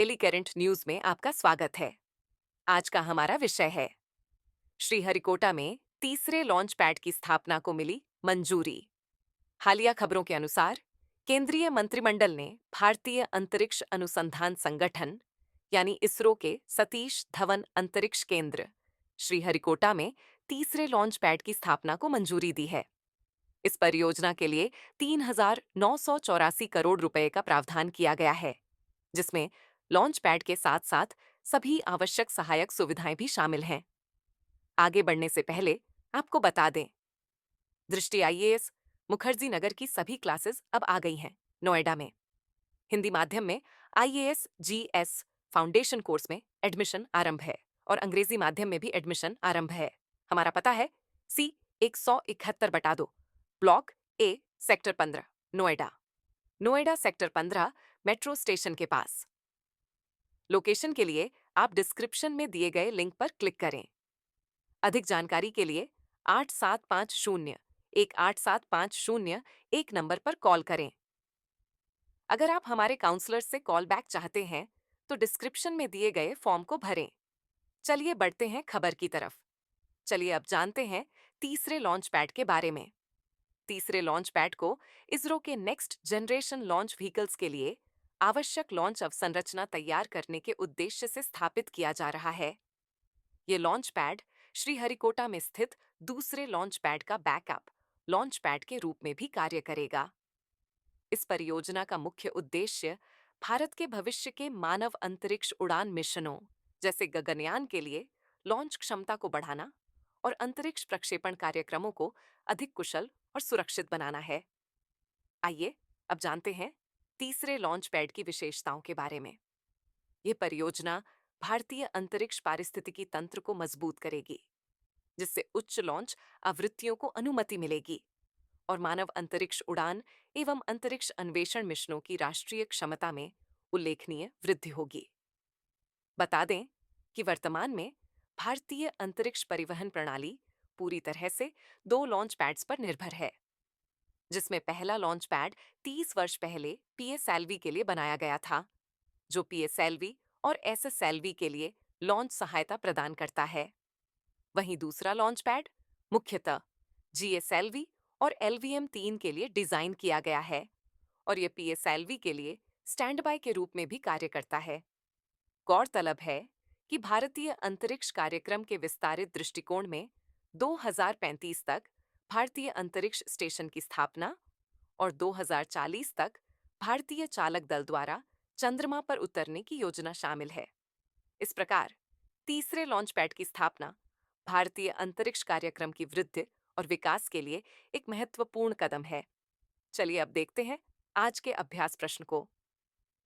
एलिकरेंट news में आपका स्वागत है। आज का हमारा विषय है श्रीहरिकोटा में तीसरे लॉन्च पैड की स्थापना को मिली मंजूरी। हालिया खबरों के अनुसार केंद्रीय मंत्रिमंडल ने भारतीय अंतरिक्ष अनुसंधान संगठन यानी इसरो के सतीश धवन अंतरिक्ष केंद्र श्रीहरिकोटा में तीसरे लॉन्च पैड की स्थापना को मंजूरी दी है। इस परियोजना के लिए 3,984 करोड़ रुपए का प्रावधान किया गया है, जिसमें लॉन्च पैड के साथ साथ सभी आवश्यक सहायक सुविधाएं भी शामिल हैं। आगे बढ़ने से पहले आपको बता दें, दृष्टि आईएएस मुखर्जी नगर की सभी क्लासेस अब आ गई हैं नोएडा में। हिंदी माध्यम में आईएएस जीएस फाउंडेशन कोर्स में एडमिशन आरंभ है और अंग्रेजी माध्यम में भी एडमिशन आरंभ है। हमारा पता है C171/2 block A sector 15 Noida sector 15 metro station के पास। लोकेशन के लिए आप डिस्क्रिप्शन में दिए गए लिंक पर क्लिक करें। अधिक जानकारी के लिए 8750-18750 एक नंबर पर कॉल करें। अगर आप हमारे काउंसलर से कॉल बैक चाहते हैं तो डिस्क्रिप्शन में दिए गए फॉर्म को भरें। चलिए बढ़ते हैं खबर की तरफ। चलिए अब जानते हैं तीसरे लॉन्च पैड के बारे में। तीसरे लॉन्च पैड को इसरो के नेक्स्ट जनरेशन लॉन्च व्हीकल्स के लिए आवश्यक लॉन्च अवसंरचना तैयार करने के उद्देश्य से स्थापित किया जा रहा है। ये लॉन्च पैड श्रीहरिकोटा में स्थित दूसरे लॉन्च पैड का बैकअप लॉन्च पैड के रूप में भी कार्य करेगा। इस परियोजना का मुख्य उद्देश्य भारत के भविष्य के मानव अंतरिक्ष उड़ान मिशनों जैसे गगनयान के लिए लॉन्च क्षमता को बढ़ाना और अंतरिक्ष प्रक्षेपण कार्यक्रमों को अधिक कुशल और सुरक्षित बनाना है। आइए अब जानते हैं तीसरे लॉन्च पैड की विशेषताओं के बारे में। यह परियोजना भारतीय अंतरिक्ष पारिस्थितिकी तंत्र को मजबूत करेगी, जिससे उच्च लॉन्च आवृत्तियों को अनुमति मिलेगी और मानव अंतरिक्ष उड़ान एवं अंतरिक्ष अन्वेषण मिशनों की राष्ट्रीय क्षमता में उल्लेखनीय वृद्धि होगी। बता दें कि वर्तमान में भारतीय अंतरिक्ष परिवहन प्रणाली पूरी तरह से 2 लॉन्च पैड्स पर निर्भर है, जिसमें पहला लॉन्च पैड 30 वर्ष पहले पीएसएलवी के लिए बनाया गया था, जो पीएसएलवी और एसएसएलवी के लिए लॉन्च सहायता प्रदान करता है। वहीं दूसरा लॉन्च पैड मुख्यतः जीएसएलवी और LVM-3 के लिए डिजाइन किया गया है और यह पीएसएलवी के लिए स्टैंड बाय के रूप में भी कार्य करता है। गौरतलब है कि भारतीय अंतरिक्ष कार्यक्रम के विस्तारित दृष्टिकोण में 2035 तक भारतीय अंतरिक्ष स्टेशन की स्थापना और 2040 तक भारतीय चालक दल द्वारा चंद्रमा पर उतरने की योजना शामिल है। इस प्रकार तीसरे लॉन्च पैड की स्थापना भारतीय अंतरिक्ष कार्यक्रम की वृद्धि और विकास के लिए एक महत्वपूर्ण कदम है। चलिए अब देखते हैं आज के अभ्यास प्रश्न को।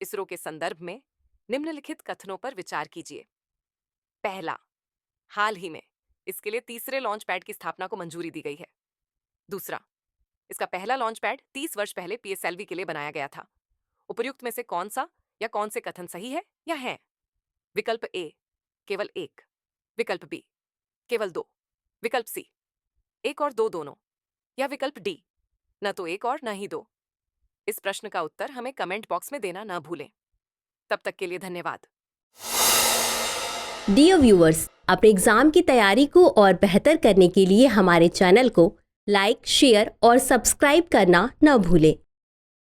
इसरो के संदर्भ में निम्नलिखित कथनों पर विचार कीजिए। पहला, हाल ही में इसके लिए तीसरे लॉन्च पैड की स्थापना को मंजूरी दी गई है। दूसरा, इसका पहला लॉन्च पैड 30 वर्ष पहले पीएसएलवी के लिए बनाया गया था। उपर्युक्त में से कौन सा या कौन से कथन सही है या है? विकल्प ए केवल 1, विकल्प बी केवल 2, विकल्प सी 1 और 2 दोनों, या विकल्प डी न तो 1 और न ही 2। इस प्रश्न का उत्तर हमें कमेंट बॉक्स में देना न भूलें। तब तक के लिए धन्यवाद। डियर व्यूअर्स, अपने एग्जाम की तैयारी को और बेहतर करने के लिए हमारे चैनल को लाइक, शेयर और सब्सक्राइब करना न भूलें।